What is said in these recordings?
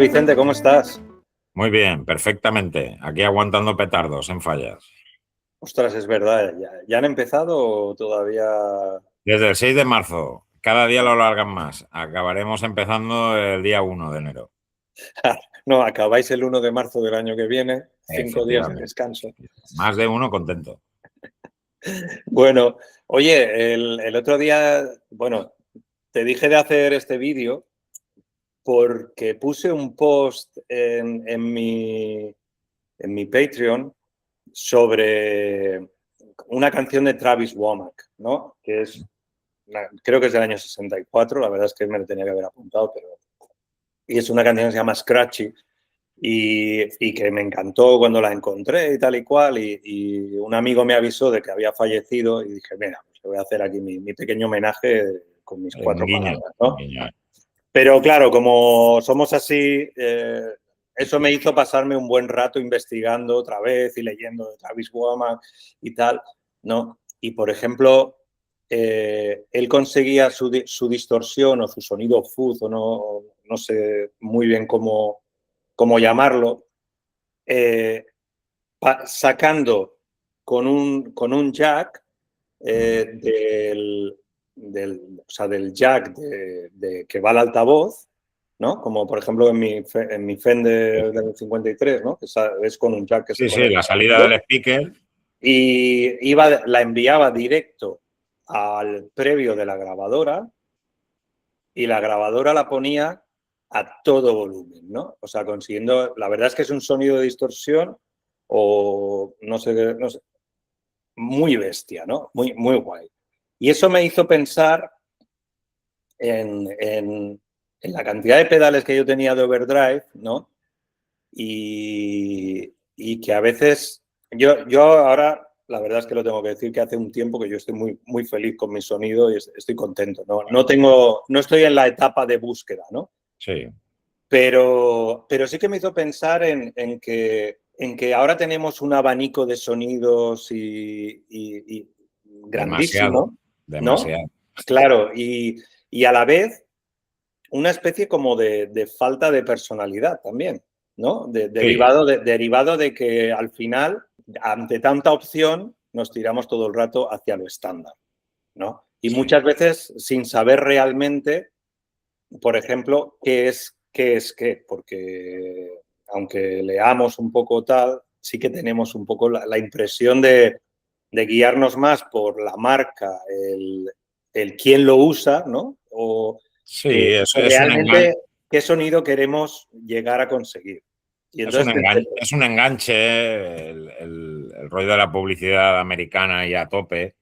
Vicente, ¿cómo estás? Muy bien, perfectamente. Aquí aguantando petardos en fallas. Ostras, es verdad. ¿Ya han empezado o todavía? Desde el 6 de marzo, cada día lo alargan más. Acabaremos empezando el día 1 de enero. No, acabáis el 1 de marzo del año que viene, 5 días de Efectivamente. descanso. Más de uno contento. Bueno, oye, el otro día, bueno, te dije de hacer este vídeo porque puse un post en mi Patreon sobre una canción de Travis Womack, ¿no? Creo que es del año 64, la verdad es que me lo tenía que haber apuntado, pero... Y es una canción que se llama Scratchy y que me encantó cuando la encontré y tal y cual. Y un amigo me avisó de que había fallecido y dije, mira, pues le voy a hacer aquí mi pequeño homenaje con mis Un 4 guiño. palabras, Un ¿no? guiño. Pero claro, como somos así, eso me hizo pasarme un buen rato investigando otra vez y leyendo de Travis Womack y tal, ¿no? Y por ejemplo, él conseguía su distorsión o su sonido fuzz, o no sé muy bien cómo llamarlo, sacando con un jack del jack que va al altavoz, ¿no? Como por ejemplo en mi Fender del 53, ¿no? Que es con un jack que se Sí, sí, conecta la al salida altavoz. del speaker. Y la enviaba directo al previo de la grabadora y la grabadora la ponía a todo volumen, ¿no? O sea, consiguiendo, la verdad es que es un sonido de distorsión o no sé, muy bestia, ¿no? Muy, muy guay. Y eso me hizo pensar en la cantidad de pedales que yo tenía de overdrive, ¿no? Y que a veces, yo ahora, la verdad es que lo tengo que decir, que hace un tiempo que yo estoy muy, muy feliz con mi sonido y estoy contento, ¿no? No estoy en la etapa de búsqueda, ¿no? Sí. Pero sí que me hizo pensar en que ahora tenemos un abanico de sonidos y Demasiado. grandísimo, ¿no? Demasiado. Claro, y a la vez una especie como de falta de personalidad también, ¿no? Sí. Derivado de que al final, ante tanta opción, nos tiramos todo el rato hacia lo estándar, ¿no? Y Sí. muchas veces sin saber realmente, por ejemplo, qué, porque aunque leamos un poco tal, sí que tenemos un poco la impresión de guiarnos más por la marca, el quién lo usa, ¿no? Sí, O es un enganche. realmente qué sonido queremos llegar a conseguir. Y entonces pensé, Es un enganche el rollo de la publicidad americana y a tope.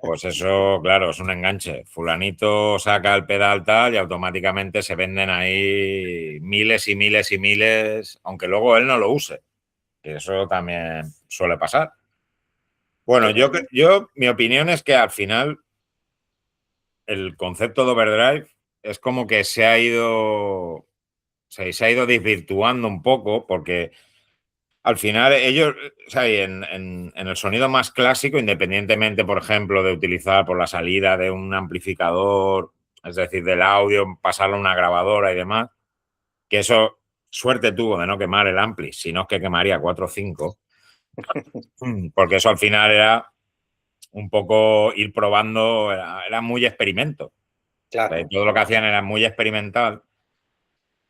Pues eso, claro, es un enganche. Fulanito saca el pedal tal y automáticamente se venden ahí miles y miles y miles, aunque luego él no lo use. Y eso también suele pasar. Bueno, mi opinión es que al final el concepto de overdrive es como que se ha ido desvirtuando un poco porque al final ellos, o sea, en el sonido más clásico, independientemente, por ejemplo, de utilizar por la salida de un amplificador, es decir, del audio, pasarlo a una grabadora y demás, que eso suerte tuvo de no quemar el ampli, sino que quemaría 4 o 5, porque eso al final era un poco ir probando, era muy experimento. claro, Todo lo que hacían era muy experimental.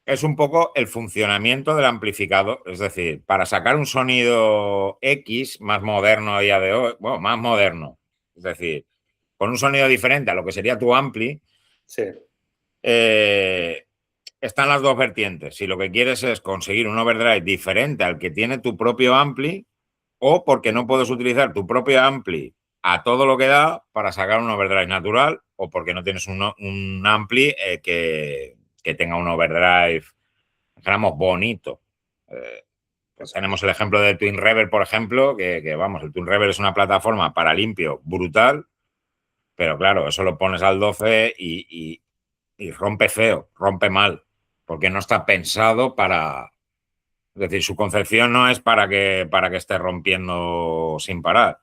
Es un poco el funcionamiento del amplificador, es decir, para sacar un sonido X más moderno a día de hoy, bueno, más moderno, es decir, con un sonido diferente a lo que sería tu ampli, sí, eh, están las dos vertientes. Si lo que quieres es conseguir un overdrive diferente al que tiene tu propio ampli, o porque no puedes utilizar tu propio ampli a todo lo que da para sacar un overdrive natural, o porque no tienes un ampli que tenga un overdrive, digamos, bonito. Pues tenemos el ejemplo de Twin Reverb, por ejemplo, vamos, el Twin Reverb es una plataforma para limpio brutal, pero claro, eso lo pones al 12 y rompe feo, rompe mal, porque no está pensado para... Es decir, su concepción no es para que esté rompiendo sin parar.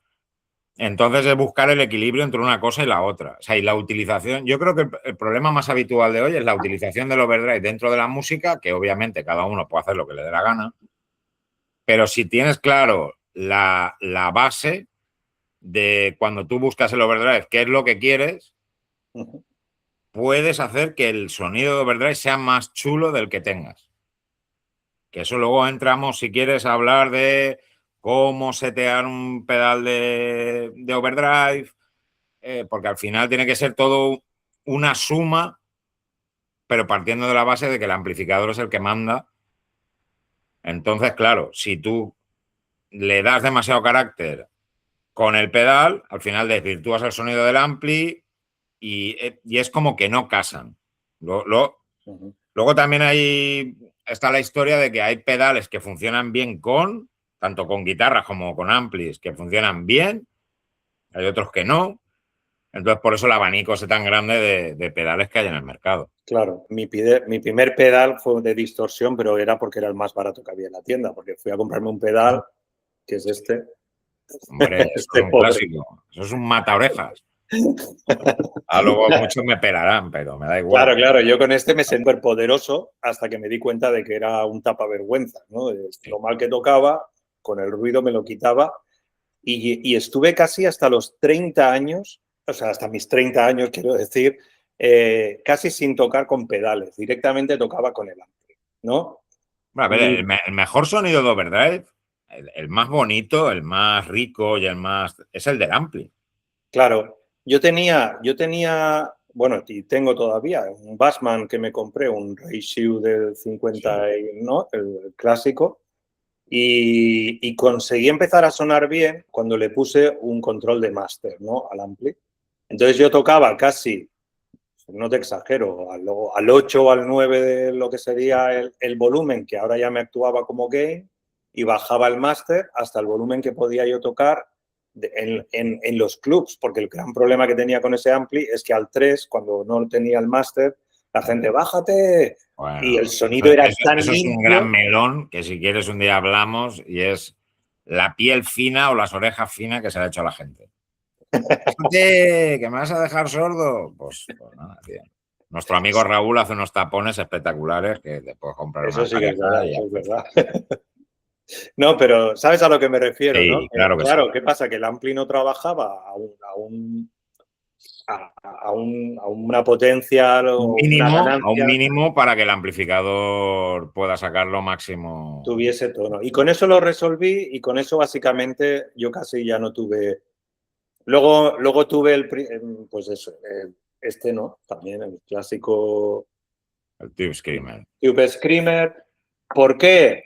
Entonces es buscar el equilibrio entre una cosa y la otra. O sea, y la utilización, yo creo que el problema más habitual de hoy es la utilización del overdrive dentro de la música, que obviamente cada uno puede hacer lo que le dé la gana, pero si tienes claro la base de cuando tú buscas el overdrive, qué es lo que quieres, puedes hacer que el sonido de overdrive sea más chulo del que tengas. Que eso luego entramos, si quieres, a hablar de cómo setear un pedal de overdrive, porque al final tiene que ser todo una suma, pero partiendo de la base de que el amplificador es el que manda. Entonces, claro, si tú le das demasiado carácter con el pedal, al final desvirtúas el sonido del ampli y es como que no casan. Luego también está la historia de que hay pedales que funcionan bien tanto con guitarras como con amplis, que funcionan bien, hay otros que no. Entonces, por eso el abanico es tan grande de pedales que hay en el mercado. Claro, mi primer pedal fue de distorsión, pero era porque era el más barato que había en la tienda, porque fui a comprarme un pedal, que es este. Hombre, eso Este es un clásico, eso es un mata orejas. Luego muchos me pelarán, pero me da igual. Claro, yo con este me sentí súper poderoso hasta que me di cuenta de que era un tapavergüenza, ¿no? Sí. Lo mal que tocaba, con el ruido me lo quitaba y estuve casi hasta los 30 años, o sea, hasta mis 30 años, quiero decir, casi sin tocar con pedales, directamente tocaba con el ampli, ¿no? Bueno, a ver, el mejor sonido de overdrive, el más bonito, el más rico y el más... es el del ampli. Claro, yo tenía, bueno, y tengo todavía un Bassman que me compré, un Reissue del 50, Sí. ¿no? El clásico, y conseguí empezar a sonar bien cuando le puse un control de máster, ¿no? Al ampli. Entonces yo tocaba casi, no te exagero, al 8 o al 9 de lo que sería el volumen, que ahora ya me actuaba como gain, y bajaba el máster hasta el volumen que podía yo tocar en los clubs, porque el gran problema que tenía con ese ampli es que al 3, cuando no tenía el máster, la gente, bájate, Bueno, y el sonido era tan eso es un limpio. gran melón que si quieres un día hablamos y es la piel fina o las orejas finas que se le ha hecho a la gente. ¿Qué? ¿Que me vas a dejar sordo? Pues nada, tío. Nuestro amigo Raúl hace unos tapones espectaculares que te puedes comprar Eso una sí que es pareja verdad, y eso es hacer. verdad. No, pero ¿sabes a lo que me refiero, no? Sí, claro que sí. Claro, ¿qué pasa? Que el ampli no trabajaba a una potencia o una A un ganancia, mínimo para que el amplificador pueda sacar lo máximo. tuviese tono. Y con eso lo resolví y con eso básicamente yo casi ya no tuve. Luego tuve pues eso, este no, también el clásico El Tube Screamer. Tube Screamer. ¿Por qué?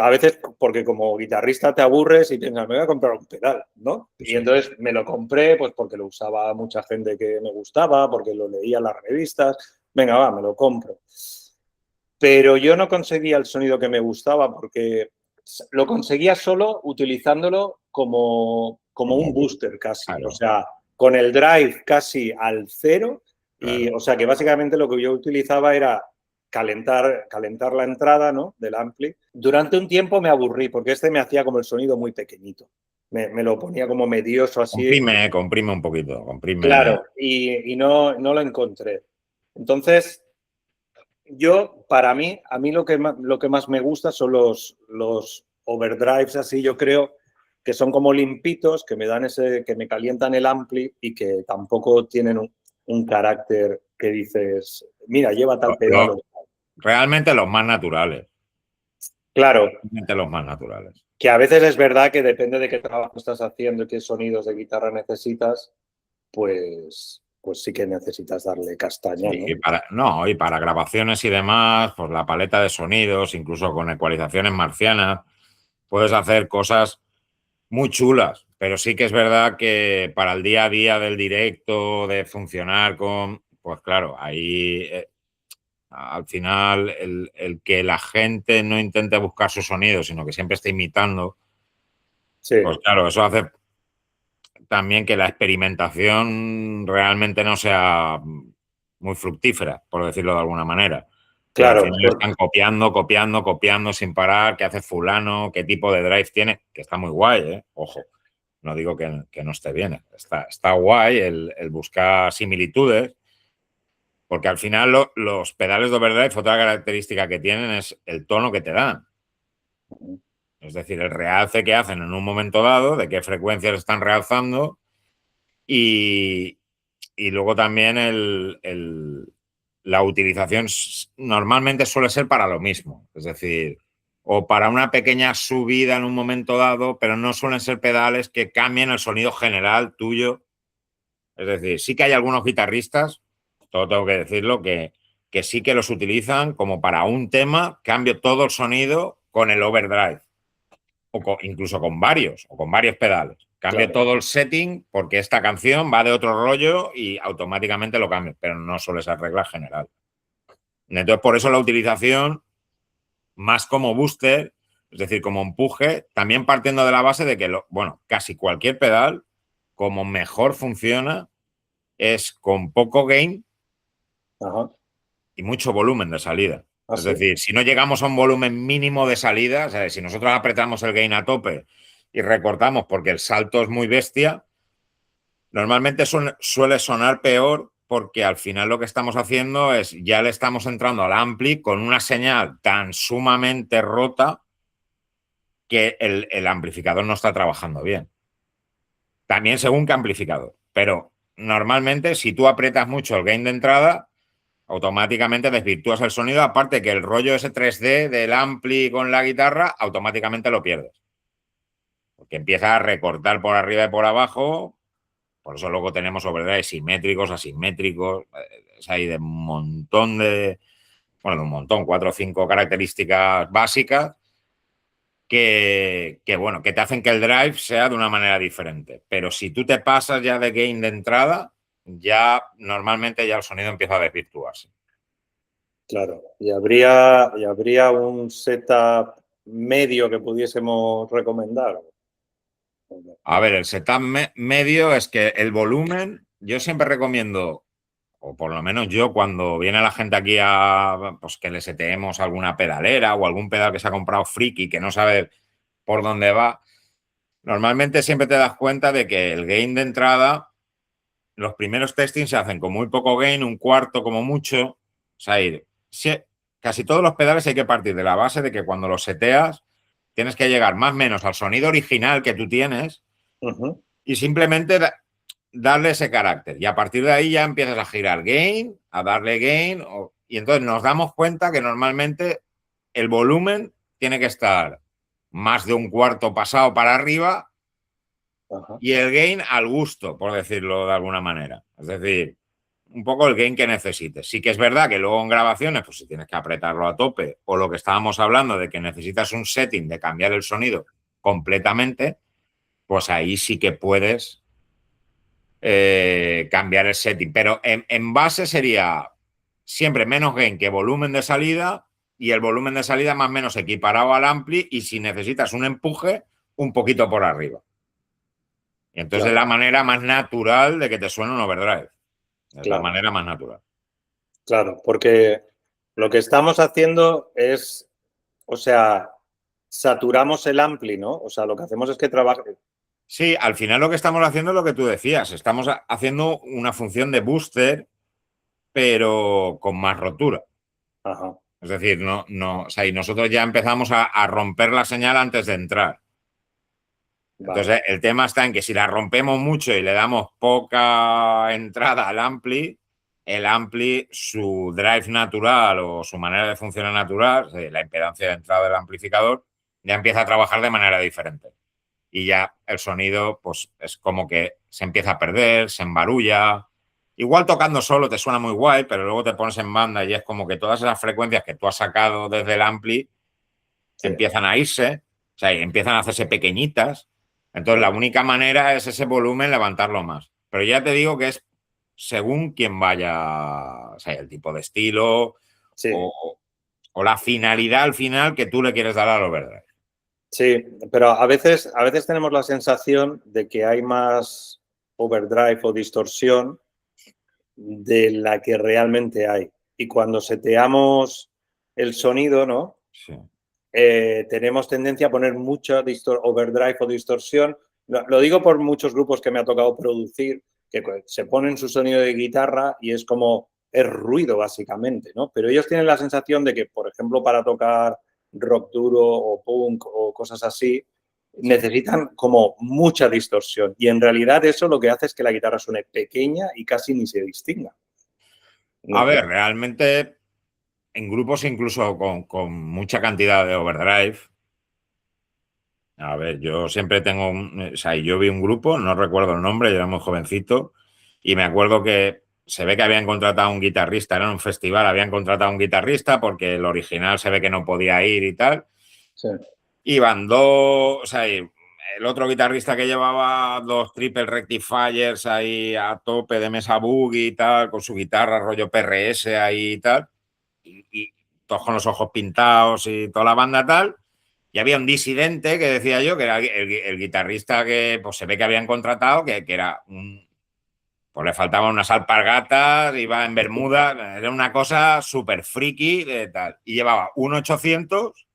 A veces porque como guitarrista te aburres y piensas, me voy a comprar un pedal, ¿no? Sí, Y sí. entonces me lo compré pues porque lo usaba mucha gente que me gustaba, porque lo leía en las revistas. Venga, va, me lo compro. Pero yo no conseguía el sonido que me gustaba porque lo conseguía solo utilizándolo como un booster casi. Claro, O sea, con el drive casi al cero. Y, claro. o sea, que básicamente lo que yo utilizaba era calentar la entrada, ¿no? Del ampli. Durante un tiempo me aburrí porque este me hacía como el sonido muy pequeñito. Me lo ponía como medioso así. Comprime un poquito, comprime. Claro, y no lo encontré. Entonces, para mí, a mí lo que más me gusta son los overdrives así, yo creo, que son como limpitos, que me dan que me calientan el ampli y que tampoco tienen un carácter que dices, mira, lleva tal pedal. Realmente los más naturales. Claro, Realmente los más naturales. que a veces es verdad que depende de qué trabajo estás haciendo y qué sonidos de guitarra necesitas, pues sí que necesitas darle castaña, Sí, ¿no? y para grabaciones y demás, pues la paleta de sonidos, incluso con ecualizaciones marcianas, puedes hacer cosas muy chulas, pero sí que es verdad que para el día a día del directo, de funcionar pues claro, ahí al final el que la gente no intente buscar su sonido, sino que siempre esté imitando, Sí, pues claro, eso hace también que la experimentación realmente no sea muy fructífera, por decirlo de alguna manera. Que al claro. final están copiando sin parar, qué hace fulano, qué tipo de drive tiene, que está muy guay, ¿eh? Ojo. No digo que no esté bien. Está guay el buscar similitudes, porque al final los pedales de overdrive, otra característica que tienen es el tono que te dan. Es decir, el realce que hacen en un momento dado, de qué frecuencias están realzando y luego también la utilización normalmente suele ser para lo mismo. Es decir, o para una pequeña subida en un momento dado, pero no suelen ser pedales que cambien el sonido general tuyo. Es decir, sí que hay algunos guitarristas, todo tengo que decirlo, que sí que los utilizan como para un tema, cambio todo el sonido con el overdrive, o incluso con varios, o con varios pedales. Cambio Claro. todo el setting porque esta canción va de otro rollo y automáticamente lo cambio, pero no suele ser regla general. Entonces, por eso la utilización más como booster, es decir, como empuje, también partiendo de la base de que, bueno, casi cualquier pedal, como mejor funciona, es con poco gain Ajá. y mucho volumen de salida. Ah, Es sí. decir, si no llegamos a un volumen mínimo de salida, o sea, si nosotros apretamos el gain a tope y recortamos porque el salto es muy bestia, normalmente suele sonar peor porque al final lo que estamos haciendo es ya le estamos entrando al ampli con una señal tan sumamente rota que el amplificador no está trabajando bien. También según qué amplificador, pero normalmente si tú aprietas mucho el gain de entrada, automáticamente desvirtúas el sonido, aparte que el rollo ese 3D del ampli con la guitarra, automáticamente lo pierdes. Porque empieza a recortar por arriba y por abajo, por eso luego tenemos overdrive simétricos, asimétricos, hay de un montón de, bueno, de un montón, 4 o 5 características básicas bueno, que te hacen que el drive sea de una manera diferente. Pero si tú te pasas ya de gain de entrada, ya normalmente ya el sonido empieza a desvirtuarse. Claro. ¿Y habría un setup medio que pudiésemos recomendar? A ver, el setup medio es que el volumen, yo siempre recomiendo, o por lo menos yo cuando viene la gente aquí a pues que le seteemos alguna pedalera o algún pedal que se ha comprado friki que no sabe por dónde va, normalmente siempre te das cuenta de que el gain de entrada, los primeros testings se hacen con muy poco gain, un cuarto como mucho. O sea, casi todos los pedales hay que partir de la base de que cuando los seteas tienes que llegar más o menos al sonido original que tú tienes y simplemente darle ese carácter. Y a partir de ahí ya empiezas a girar gain, a darle gain, y entonces nos damos cuenta que normalmente el volumen tiene que estar más de un cuarto pasado para arriba Ajá. y el gain al gusto, por decirlo de alguna manera. Es decir, un poco el gain que necesites. Sí que es verdad que luego en grabaciones, pues si tienes que apretarlo a tope o lo que estábamos hablando de que necesitas un setting de cambiar el sonido completamente, pues ahí sí que puedes cambiar el setting. Pero en base sería siempre menos gain que volumen de salida y el volumen de salida más o menos equiparado al ampli y si necesitas un empuje, un poquito por arriba. Y entonces Claro, es la manera más natural de que te suene un overdrive. Es la claro, manera más natural. claro, porque lo que estamos haciendo es, o sea, saturamos el ampli, ¿no? O sea, lo que hacemos es que trabaje. Sí, al final lo que estamos haciendo es lo que tú decías. Estamos haciendo una función de booster, pero con más rotura. Ajá, Es decir, o sea, y nosotros ya empezamos a romper la señal antes de entrar. vale, Entonces, el tema está en que si la rompemos mucho y le damos poca entrada al ampli, el ampli, su drive natural o su manera de funcionar natural, la impedancia de entrada del amplificador, ya empieza a trabajar de manera diferente. Y ya el sonido, pues es como que se empieza a perder, se embarulla. Igual tocando solo te suena muy guay, pero luego te pones en banda y es como que todas esas frecuencias que tú has sacado desde el ampli sí, empiezan a irse, o sea, empiezan a hacerse pequeñitas. Entonces, la claro, única manera es ese volumen levantarlo más. Pero ya te digo que es según quien vaya, o sea, el tipo de estilo sí, o la finalidad al final que tú le quieres dar a lo verde. sí, pero a veces tenemos la sensación de que hay más overdrive o distorsión de la que realmente hay. Y cuando seteamos el sonido, ¿no? Sí. Tenemos tendencia a poner mucha overdrive o distorsión Lo digo por muchos grupos que me ha tocado producir, que se ponen su sonido de guitarra y es como, es ruido básicamente, ¿no? Pero ellos tienen la sensación de que, por ejemplo, para tocar rock duro o punk o cosas así, necesitan como mucha distorsión. Y en realidad eso lo que hace es que la guitarra suene pequeña y casi ni se distinga. A No sé. ver, realmente en grupos incluso con mucha cantidad de overdrive. A ver, yo siempre tengo, o sea, yo vi un grupo, no recuerdo el nombre, yo era muy jovencito, y me acuerdo que se ve que habían contratado a un guitarrista, era en un festival, habían contratado a un guitarrista porque el original se ve que no podía ir y tal. Sí. Iban dos, o sea, y el otro guitarrista que llevaba dos triple rectifiers ahí a tope de Mesa Boogie y tal, con su guitarra rollo PRS ahí y tal, y todos con los ojos pintados y toda la banda tal. Y había un disidente que decía yo, que era el guitarrista que pues, se ve que habían contratado, que era un. Pues le faltaban unas alpargatas, iba en bermuda, era una cosa súper friki de tal. Y llevaba un 800,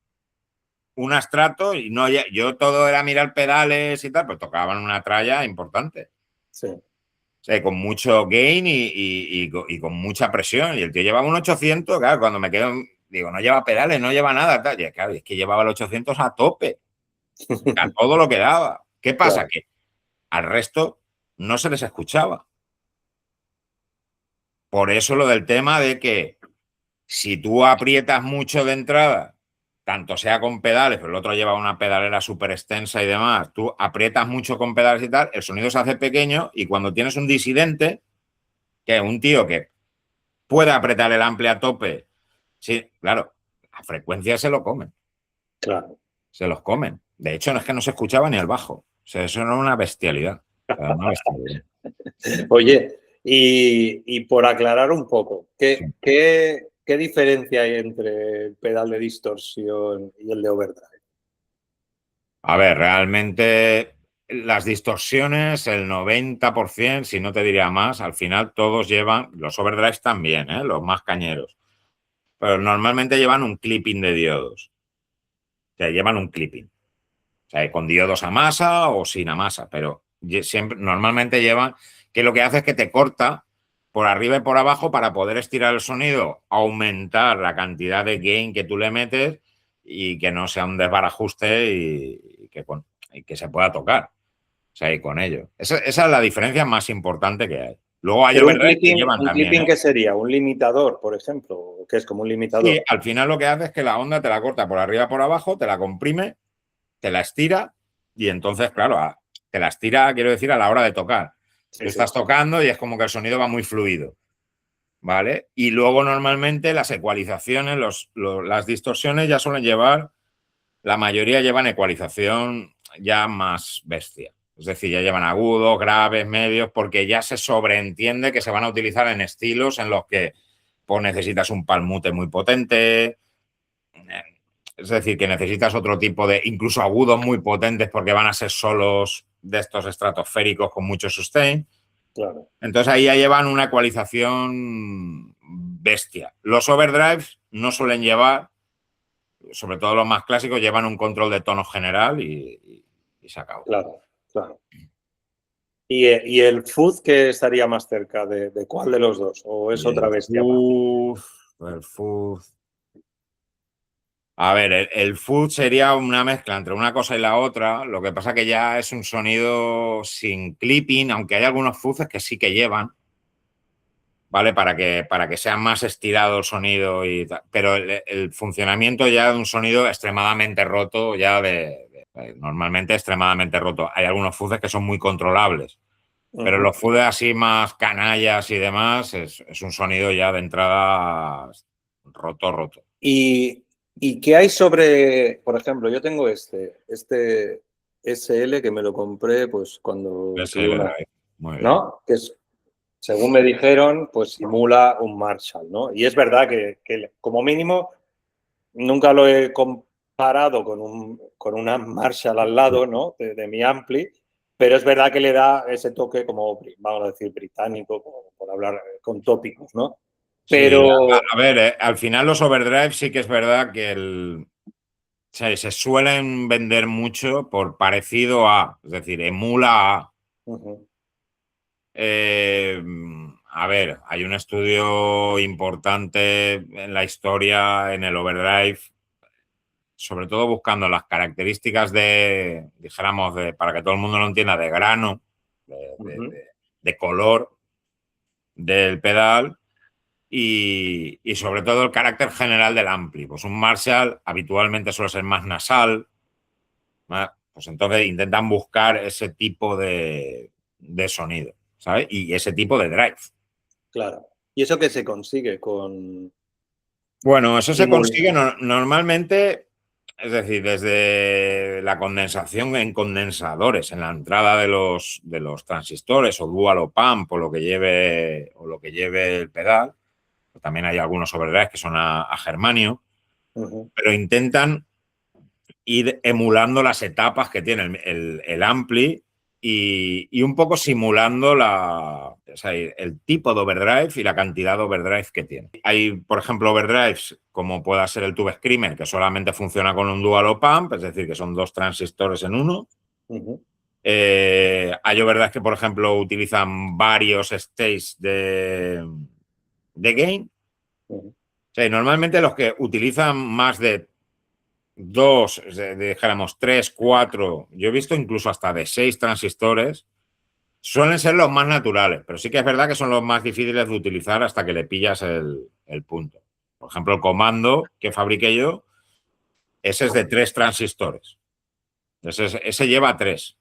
un Astrato, y no, yo todo era mirar pedales y tal, pues tocaban una tralla importante. Sí. O sea, con mucho gain y con mucha presión. Y el tío llevaba un 800, claro, cuando me quedo, digo, no lleva pedales, no lleva nada. Tal. Y claro, es que llevaba el 800 a tope, a todo lo que daba. ¿Qué pasa? Claro, Que al resto no se les escuchaba. Por eso lo del tema de que si tú aprietas mucho de entrada, tanto sea con pedales, pero el otro lleva una pedalera súper extensa y demás, tú aprietas mucho con pedales y tal, el sonido se hace pequeño y cuando tienes un disidente, que es un tío que puede apretar el ampli a tope, sí, claro, a frecuencia se lo comen, claro. se los comen. De hecho, no es que no se escuchaba ni el bajo. O sea, eso era una bestialidad. Una bestialidad. Oye, y por aclarar un poco, Sí. ¿qué diferencia hay entre el pedal de distorsión y el de overdrive? A ver, realmente las distorsiones, el 90%, si no te diría más, al final todos llevan, los overdrives también, los más cañeros, pero normalmente llevan un clipping de diodos. O sea, llevan un clipping. O sea, con diodos a masa o sin a masa, pero siempre, normalmente llevan, que lo que hace es que te corta por arriba y por abajo para poder estirar el sonido, aumentar la cantidad de gain que tú le metes y que no sea un desbarajuste y que se pueda tocar. O sea, y con ello. Esa es la diferencia más importante que hay. Luego hay Pero overdrive que llevan un también, clipping, ¿eh? ¿qué sería? ¿Un limitador, por ejemplo? ¿Qué es como un Sí, limitador? al final lo que hace es que la onda te la corta por arriba y por abajo, te la comprime, te la estira y entonces, claro, te la estira, quiero decir, a la hora de tocar. Sí, Tú sí. estás tocando y es como que el sonido va muy fluido, ¿vale? Y luego normalmente las ecualizaciones, las distorsiones ya suelen llevar, la mayoría llevan ecualización ya más bestia. Es decir, ya llevan agudos, graves, medios, porque ya se sobreentiende que se van a utilizar en estilos en los que pues, necesitas un palmute muy potente, es decir, que necesitas otro tipo de, incluso agudos muy potentes porque van a ser solos de estos estratosféricos con mucho sustain. Claro, Entonces ahí ya llevan una ecualización bestia. Los overdrives no suelen llevar, sobre todo los más clásicos, llevan un control de tono general y se acabó. claro, claro. ¿Y el fuzz qué estaría más cerca? ¿De cuál de los dos? ¿O es Y otra bestia aparte? el fuzz. A ver, el food sería una mezcla entre una cosa y la otra. Lo que pasa que ya es un sonido sin clipping, aunque hay algunos fuzes que sí que llevan, ¿vale? Para que sea más estirado el sonido y tal. Pero el funcionamiento ya de un sonido extremadamente roto, ya normalmente extremadamente roto. Hay algunos fuzes que son muy controlables, pero Ujú. los fuzes así más canallas y demás es un sonido ya de entrada roto, roto. ¿Y qué hay sobre, por ejemplo, yo tengo este SL que me lo compré pues cuando Ese tuve le una, doy. Muy bien. ¿no? Que es, según me dijeron, pues simula un Marshall, ¿no? Y es verdad que como mínimo nunca lo he comparado con una Marshall al lado, ¿no? De mi Ampli, pero es verdad que le da ese toque como, vamos a decir, británico, por hablar con tópicos, ¿no? Sí, Pero, a ver, al final los overdrive sí que es verdad que sea, se suelen vender mucho por parecido a, es decir, emula a. Ujú, Eh, a ver, hay un estudio importante en la historia, en el Overdrive, sobre todo buscando las características de, dijéramos, para que todo el mundo lo entienda, de grano, de, de- ujú. de- de color del pedal y sobre todo el carácter general del ampli. Pues un Marshall habitualmente suele ser más nasal, pues entonces intentan buscar ese tipo de sonido, ¿sabes? Y ese tipo de drive. Claro. ¿Y eso qué se consigue con Bueno, eso se emul? consigue normalmente, es decir, desde la condensación en condensadores, en la entrada de los transistores o dual o pump o lo que lleve el pedal. También hay algunos overdrives que son a germanio, Ujú, pero intentan ir emulando las etapas que tiene el ampli y un poco simulando o sea, el tipo de overdrive y la cantidad de overdrive que tiene. Hay, por ejemplo, overdrives como pueda ser el Tube Screamer, que solamente funciona con un dual op amp, es decir, que son dos transistores en uno. ujú, Hay overdrives que, por ejemplo, utilizan varios stages de gain. ujú. O sea, normalmente los que utilizan más de dos, dijéramos tres, cuatro, yo he visto incluso hasta de 6 transistores, suelen ser los más naturales, pero sí que es verdad que son los más difíciles de utilizar hasta que le pillas el punto. Por ejemplo, el comando que fabriqué yo, ese es de 3 transistores. Ese lleva 3.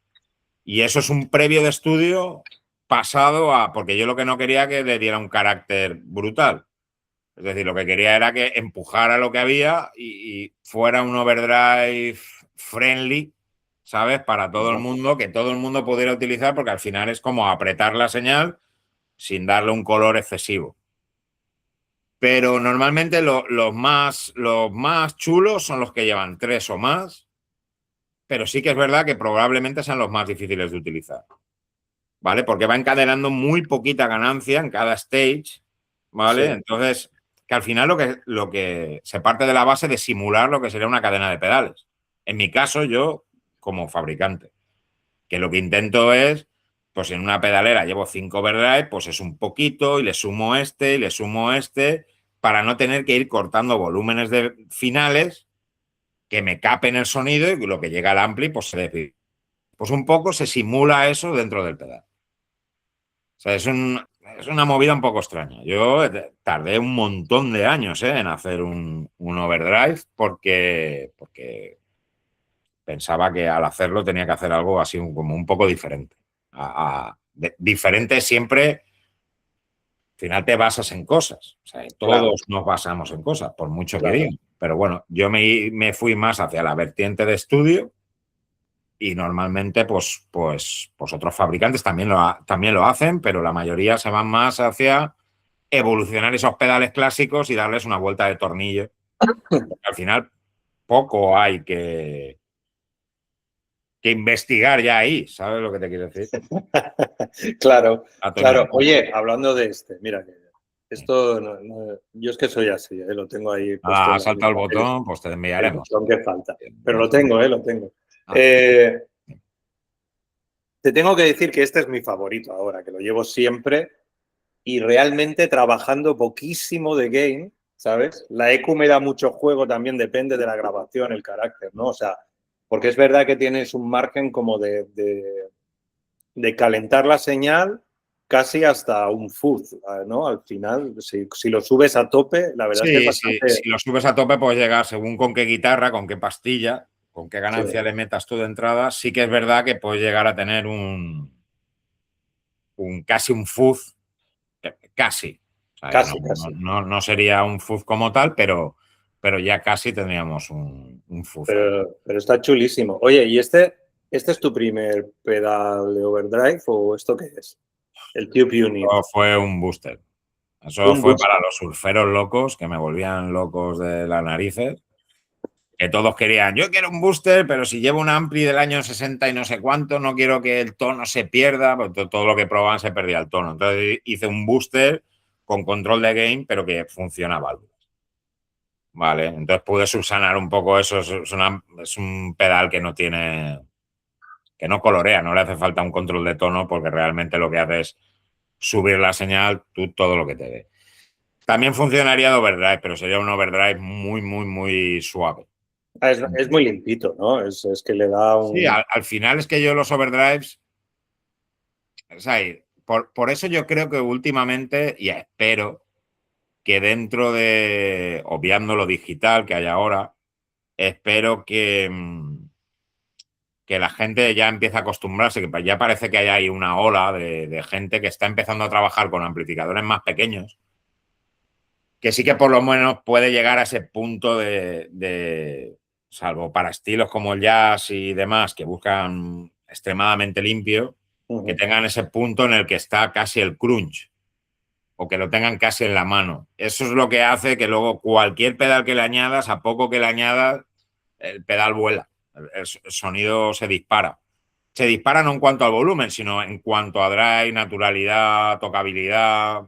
Y eso es un previo de estudio pasado a, porque yo lo que no quería que le diera un carácter brutal. Es decir, lo que quería era que empujara lo que había y fuera un overdrive friendly, ¿sabes? Para todo el Ajá. mundo, que todo el mundo pudiera utilizar, porque al final es como apretar la señal sin darle un color excesivo. Pero normalmente los más chulos son los que llevan 3 o más, pero sí que es verdad que probablemente sean los más difíciles de utilizar, ¿vale? Porque va encadenando muy poquita ganancia en cada stage, ¿vale? Sí. Entonces, que al final lo que se parte de la base de simular lo que sería una cadena de pedales. En mi caso, yo, como fabricante, que lo que intento es, pues en una pedalera llevo 5 overdrive, pues es un poquito y le sumo este y le sumo este, para no tener que ir cortando volúmenes de finales que me capen el sonido y lo que llega al ampli, pues se despide. Pues un poco se simula eso dentro del pedal. O sea, es una movida un poco extraña. Yo tardé un montón de años en hacer un overdrive porque pensaba que al hacerlo tenía que hacer algo así como un poco diferente. Diferente siempre, al final te basas en cosas. O sea, Claro. todos nos basamos en cosas, por mucho que Claro. digan. Pero bueno, yo me fui más hacia la vertiente de estudio y normalmente pues otros fabricantes también lo hacen, pero la mayoría se van más hacia evolucionar esos pedales clásicos y darles una vuelta de tornillo. Porque al final poco hay que investigar ya ahí, ¿sabes lo que te quiero decir? Claro, A claro. tonalidad. Oye, hablando de mira, que esto, yo es que soy así, lo tengo ahí puesto Nada, en has la saltado el lista, botón, pues te el enviaremos. botón que falta. Pero No lo te tengo, preocupes. lo tengo. Ah, Eh, Te tengo que decir que este es mi favorito ahora, que lo llevo siempre y realmente trabajando poquísimo de game, ¿sabes? La EQ me da mucho juego, también depende de la grabación, el carácter, ¿no? O sea, porque es verdad que tienes un margen como de calentar la señal casi hasta un fuzz, ¿no? Al final, si lo subes a tope, la verdad es que es sí, sí, bastante... si lo subes a tope puedes llegar según con qué guitarra, con qué pastilla, con qué Sí, ganancia le metas tú de entrada. Sí que es verdad que puedes llegar a tener casi un fuzz, casi. O sea, no, casi, casi. no sería un fuzz como tal, pero ya casi tendríamos un fuzz ahí. Pero está chulísimo. Oye, ¿y este es tu primer pedal de overdrive o esto qué es? El Tube Unit. Eso fue un booster. Eso Un fue boost. para los surferos locos que me volvían locos de las narices. Que todos querían, yo quiero un booster, pero si llevo un ampli del año 60 y no sé cuánto, no quiero que el tono se pierda, porque todo lo que probaban se perdía el tono. Entonces hice un booster con control de gain, pero que funciona a válvulas. Vale, entonces pude subsanar un poco eso. Es un pedal que no tiene, que no colorea, no le hace falta un control de tono porque realmente lo que hace es subir la señal, tú todo lo que te dé. También funcionaría de overdrive, pero sería un overdrive muy, muy, muy suave. Es muy limpito, ¿no? Es que le da un... Sí, al final es que yo los overdrives, o sea, por eso yo creo que últimamente, y espero que dentro de, obviando lo digital que hay ahora, espero que la gente ya empiece a acostumbrarse, que ya parece que hay ahí una ola de gente que está empezando a trabajar con amplificadores más pequeños, que sí que por lo menos puede llegar a ese punto salvo para estilos como el jazz y demás, que buscan extremadamente limpio, que tengan ese punto en el que está casi el crunch o que lo tengan casi en la mano. Eso es lo que hace que luego cualquier pedal que le añadas, a poco que le añadas, el pedal vuela, el sonido se dispara. Se dispara no en cuanto al volumen, sino en cuanto a drive, naturalidad, tocabilidad.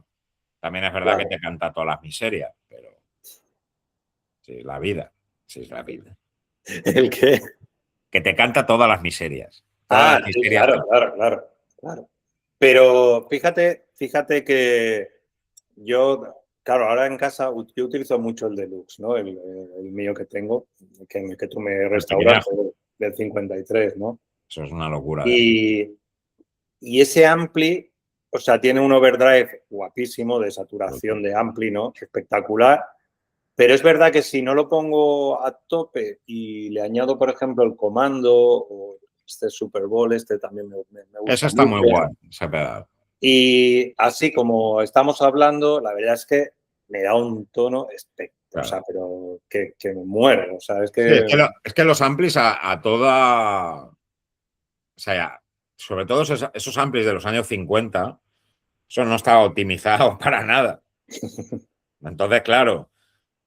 También es verdad que te canta todas las miserias, pero sí, la vida, sí es la vida. ¿El qué? Que te canta todas las miserias. Todas las Sí, miserias. claro. Pero fíjate que yo, claro, ahora en casa yo utilizo mucho el Deluxe, ¿no? El mío que tengo, que tú me restauraste del 53, ¿no? Eso es una locura. Y ese ampli, o sea, tiene un overdrive guapísimo de saturación de ampli, ¿no? Espectacular. Pero es verdad que si no lo pongo a tope y le añado, por ejemplo, el comando o este Super Bowl, este también me Eso gusta está muy mucho. guay, ese pedal. Y así como estamos hablando, la verdad es que me da un tono espectacular. Claro. O sea, pero que me muero. O sea, es que... Sí, es que los amplis a toda... O sea, sobre todo esos amplis de los años 50, eso no estaba optimizado para nada. Entonces, claro,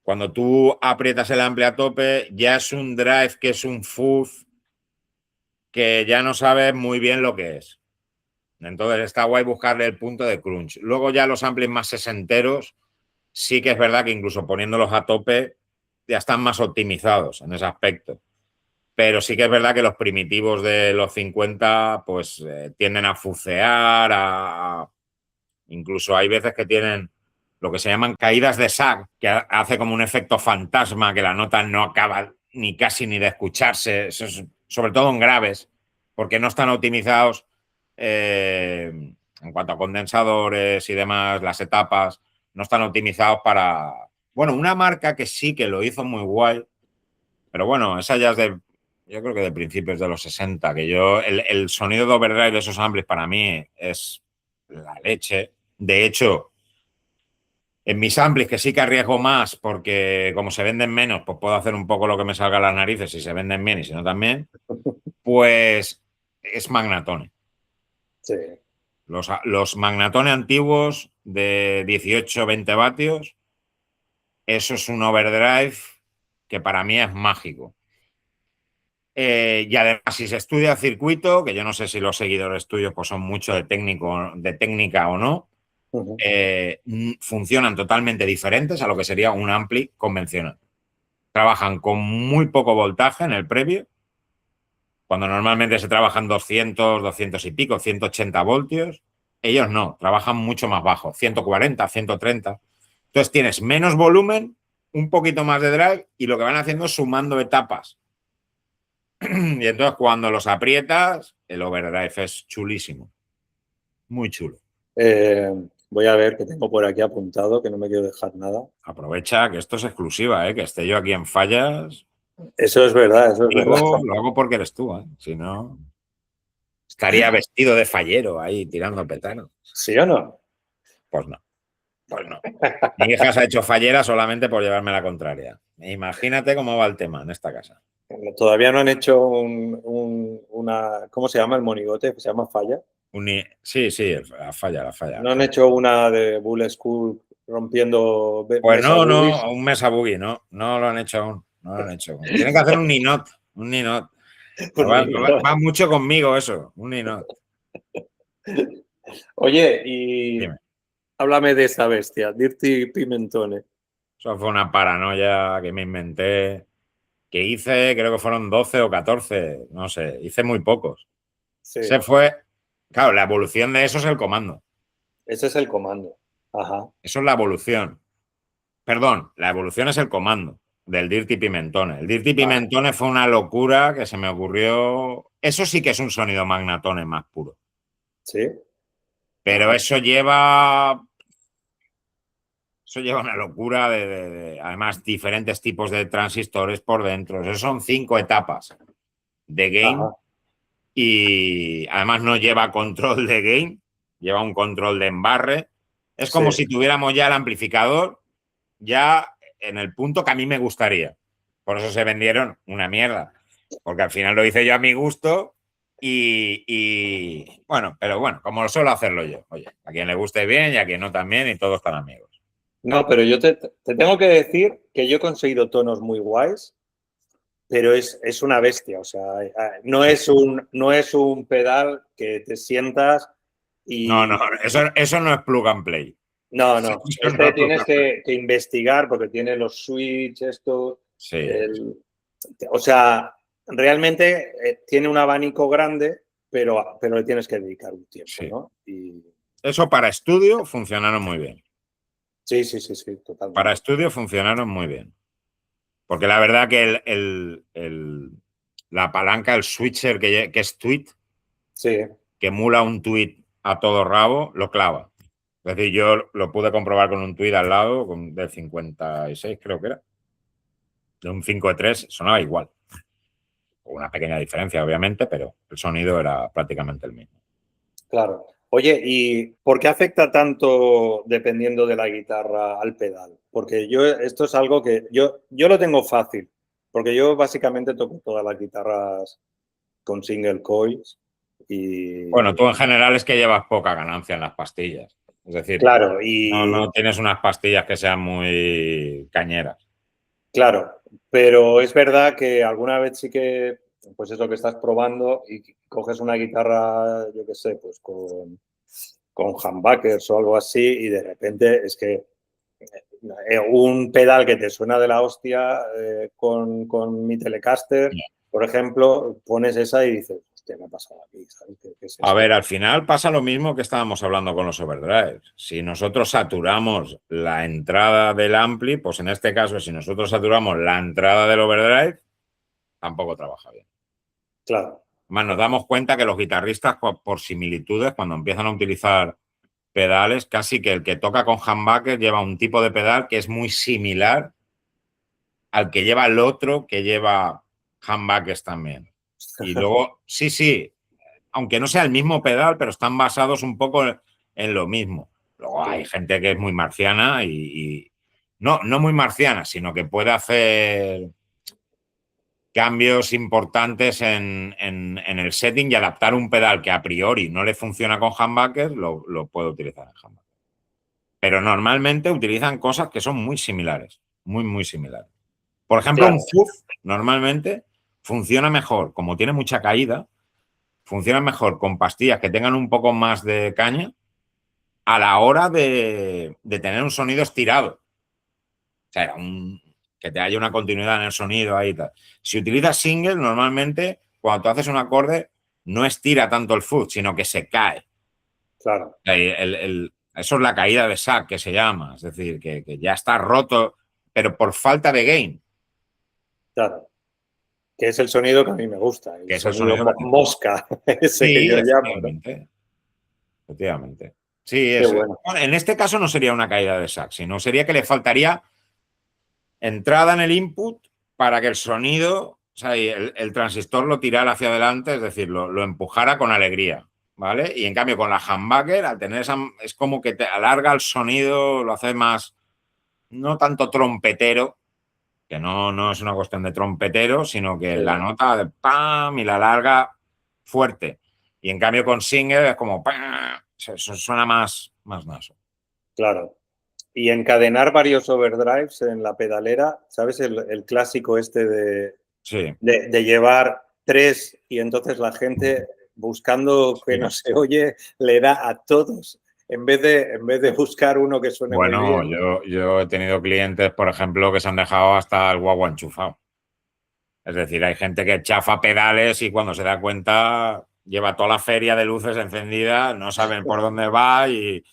cuando tú aprietas el ampli a tope, ya es un drive que es un fuzz que ya no sabes muy bien lo que es. Entonces está guay buscarle el punto de crunch. Luego ya los amplis más sesenteros, sí que es verdad que incluso poniéndolos a tope ya están más optimizados en ese aspecto. Pero sí que es verdad que los primitivos de los 50 pues tienden a fucear, incluso hay veces que tienen lo que se llaman caídas de sag, que hace como un efecto fantasma, que la nota no acaba ni casi ni de escucharse, eso es, sobre todo en graves, porque no están optimizados en cuanto a condensadores y demás, las etapas, no están optimizados para... Bueno, una marca que sí que lo hizo muy guay, pero bueno, esa ya es de... Yo creo que de principios de los 60, que yo... El sonido de overdrive de esos amplis para mí es la leche. De hecho, en mis amplis, que sí que arriesgo más, porque como se venden menos, pues puedo hacer un poco lo que me salga a las narices si se venden bien y si no también, pues es Magnatone. Sí. Los Magnatone antiguos de 18-20 vatios, eso es un overdrive que para mí es mágico. Y además, si se estudia circuito, que yo no sé si los seguidores tuyos pues, son mucho de técnica o no, funcionan totalmente diferentes a lo que sería un ampli convencional. Trabajan con muy poco voltaje en el previo, cuando normalmente se trabajan 200, 200 y pico, 180 voltios. Ellos no, trabajan mucho más bajo, 140, 130. Entonces tienes menos volumen, un poquito más de drive y lo que van haciendo es sumando etapas. Y entonces cuando los aprietas, el overdrive es chulísimo. Muy chulo. Voy a ver que tengo por aquí apuntado, que no me quiero dejar nada. Aprovecha que esto es exclusiva, que esté yo aquí en Fallas. Eso es verdad, eso es verdad. Lo hago porque eres tú, si no, estaría vestido de fallero ahí tirando petano. ¿Sí o no? Pues no, pues no. Mi hija se ha hecho fallera solamente por llevarme la contraria. Imagínate cómo va el tema en esta casa. Todavía no han hecho una... ¿Cómo se llama el monigote? ¿Se llama falla? Sí, la falla. ¿No han hecho una de Bull School rompiendo Pues mesa boogies? un Mesa Boogie, no lo han hecho aún. No lo han hecho aún. Tienen que hacer un ninot. Va mucho conmigo eso, un ninot. Oye, y Dime. háblame de esa bestia, Dirty Pimentone. Eso fue una paranoia que me inventé, que hice, creo que fueron 12 o 14, no sé, hice muy pocos. Sí, Se fue, claro, la evolución de eso es el comando. ese es el comando. Ajá. Eso es la evolución. Perdón, la evolución es el comando del Dirty Pimentone. El Dirty Vale. Pimentone fue una locura que se me ocurrió. Eso sí que es un sonido Magnatone más puro. Sí. Pero Ajá. eso lleva una locura además, diferentes tipos de transistores por dentro. Eso son 5 etapas de gain Ajá. y además no lleva control de gain, lleva un control de embarre. Es Sí. como si tuviéramos ya el amplificador ya en el punto que a mí me gustaría. Por eso se vendieron una mierda, porque al final lo hice yo a mi gusto bueno, pero bueno, como lo suelo hacerlo yo. Oye, a quien le guste bien y a quien no también y todos están amigos. No, pero yo te tengo que decir que yo he conseguido tonos muy guays, pero es una bestia. O sea, Sí. no es un pedal que te sientas No, no, y... eso no es plug and play. No, Eso no. no Este es plug tienes and play. que investigar porque tiene los switches, esto. Sí, el- o sea, realmente tiene un abanico grande, pero le tienes que dedicar un tiempo, sí. ¿no? Y Eso para estudio funcionaron muy bien. sí, sí, sí, sí, Para totalmente. estudio funcionaron muy bien. Porque la verdad que la palanca, el switcher que es tweet, Sí, que emula un tweet a todo rabo, lo clava. Es decir, yo lo pude comprobar con un tweet al lado, de 56 creo que era, de un 5.3, sonaba igual. Una pequeña diferencia, obviamente, pero el sonido era prácticamente el mismo. claro. Oye, ¿y por qué afecta tanto dependiendo de la guitarra al pedal? Porque esto es algo que yo lo tengo fácil, porque yo básicamente toco todas las guitarras con single coils Bueno, y tú en general es que llevas poca ganancia en las pastillas. Es decir, claro, no tienes unas pastillas que sean muy cañeras. claro, pero es verdad que alguna vez sí que, pues es lo que estás probando y coges una guitarra, yo qué sé, pues con humbuckers o algo así y de repente es que un pedal que te suena de la hostia con mi Telecaster, por ejemplo, pones esa y dices, hostia, ¿qué ha pasado aquí? ¿Sabes? ¿Qué es A esto? ver, al final pasa lo mismo que estábamos hablando con los overdrives. Si nosotros saturamos la entrada del ampli, pues en este caso, si nosotros saturamos la entrada del overdrive, tampoco trabaja bien. Claro, Más nos damos cuenta que los guitarristas, por similitudes, cuando empiezan a utilizar pedales, casi que el que toca con humbucker lleva un tipo de pedal que es muy similar al que lleva el otro que lleva humbuckers también. Y luego, sí, sí, aunque no sea el mismo pedal, pero están basados un poco en lo mismo. Luego hay claro. gente que es muy marciana y no, no muy marciana, sino que puede hacer cambios importantes en el setting y adaptar un pedal que a priori no le funciona con humbuckers, lo puede utilizar en humbucker. Pero normalmente utilizan cosas que son muy similares, muy, muy similares. Por ejemplo, un Claro, FUF normalmente funciona mejor, como tiene mucha caída, funciona mejor con pastillas que tengan un poco más de caña a la hora de tener un sonido estirado. O sea, que te haya una continuidad en el sonido ahí y tal. Si utilizas single, normalmente cuando tú haces un acorde no estira tanto el foot, sino que se cae. claro, O sea, eso es la caída de sac que se llama. Es decir, que ya está roto, pero por falta de gain, claro. Que es el sonido que a mí me gusta, el que es el sonido sonido que te... mosca, ese que Sí, yo llamo, ¿no? efectivamente. Efectivamente. Sí, Qué bueno. bueno, en este caso no sería una caída de sac, sino sería que le faltaría entrada en el input para que el sonido, o sea, el transistor lo tirara hacia adelante, es decir, lo empujara con alegría, ¿vale? Y en cambio con la humbucker, al tener esa, es como que te alarga el sonido, lo hace más, no tanto trompetero, que no es una cuestión de trompetero, sino que Sí, la nota de pam y la larga fuerte. Y en cambio con single es como pam, eso suena más naso. claro. Y encadenar varios overdrives en la pedalera, ¿sabes? El clásico este Sí. de llevar tres y entonces la gente buscando que Sí. no se oye le da a todos en vez de buscar uno que suene muy Bueno, bien. yo he tenido clientes, por ejemplo, que se han dejado hasta el guagua enchufado. Es decir, hay gente que chafa pedales y cuando se da cuenta lleva toda la feria de luces encendida, no saben por dónde va y...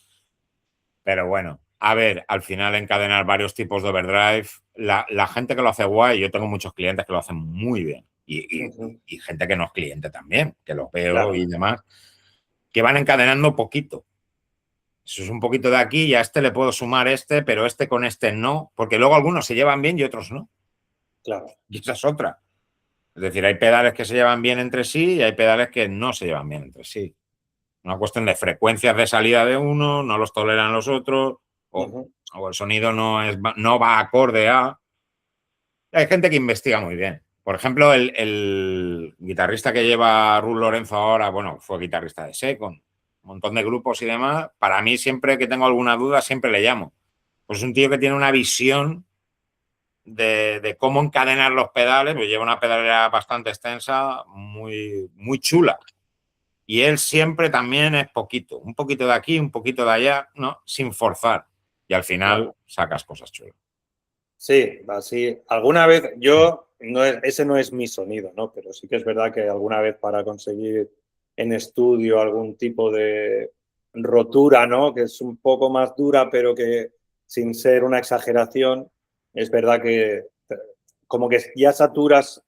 Pero bueno, a ver, al final encadenar varios tipos de overdrive, la gente que lo hace guay, yo tengo muchos clientes que lo hacen muy bien y gente que no es cliente también, que lo veo Claro, y demás, que van encadenando poquito. Eso es un poquito de aquí y a este le puedo sumar este, pero este con este no, porque luego algunos se llevan bien y otros no. claro. Y esa es otra. Es decir, hay pedales que se llevan bien entre sí y hay pedales que no se llevan bien entre sí. Una cuestión de frecuencias de salida de uno, no los toleran los otros, o el sonido no va acorde a... Hay gente que investiga muy bien. Por ejemplo, el guitarrista que lleva Ruth Lorenzo ahora, bueno, fue guitarrista de Secon, un montón de grupos y demás. Para mí, siempre que tengo alguna duda, siempre le llamo. Pues es un tío que tiene una visión de cómo encadenar los pedales, pues lleva una pedalera bastante extensa, muy chula. Y él siempre también es poquito, un poquito de aquí, un poquito de allá, ¿no? Sin forzar. Y al final Claro. sacas cosas chulas. Sí, así. Alguna vez, yo, ese no es mi sonido, ¿no? Pero sí que es verdad que alguna vez para conseguir en estudio algún tipo de rotura, ¿no? Que es un poco más dura, pero que sin ser una exageración, es verdad que como que ya saturas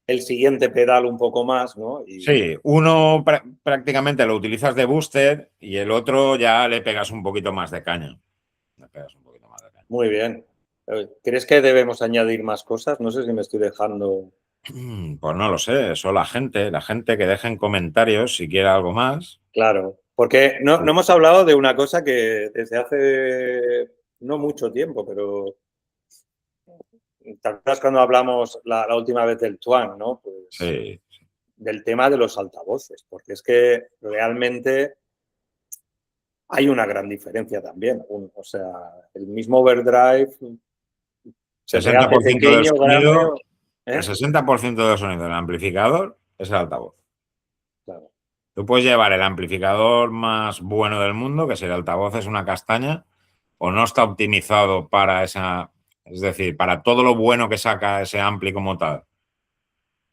el siguiente pedal un poco más, ¿no? Sí, uno prácticamente lo utilizas de booster y el otro ya le pegas un poquito más de caña. Le pegas un poquito más de caña. Muy bien. ¿Crees que debemos añadir más cosas? No sé si me estoy dejando. Pues no lo sé, eso la gente que deje en comentarios si quiere algo más. Claro, porque no hemos hablado de una cosa que desde hace no mucho tiempo, pero ¿te acuerdas cuando hablamos la última vez del Twang, ¿no? Pues Sí, del tema de los altavoces, porque es que realmente hay una gran diferencia también. O sea, el mismo overdrive se te hace 60% del pequeño, grande, sonido, el ¿eh? 60% del sonido del amplificador es el altavoz. Claro, Tú puedes llevar el amplificador más bueno del mundo, que si el altavoz es una castaña, o no está optimizado para esa, es decir, para todo lo bueno que saca ese ampli como tal.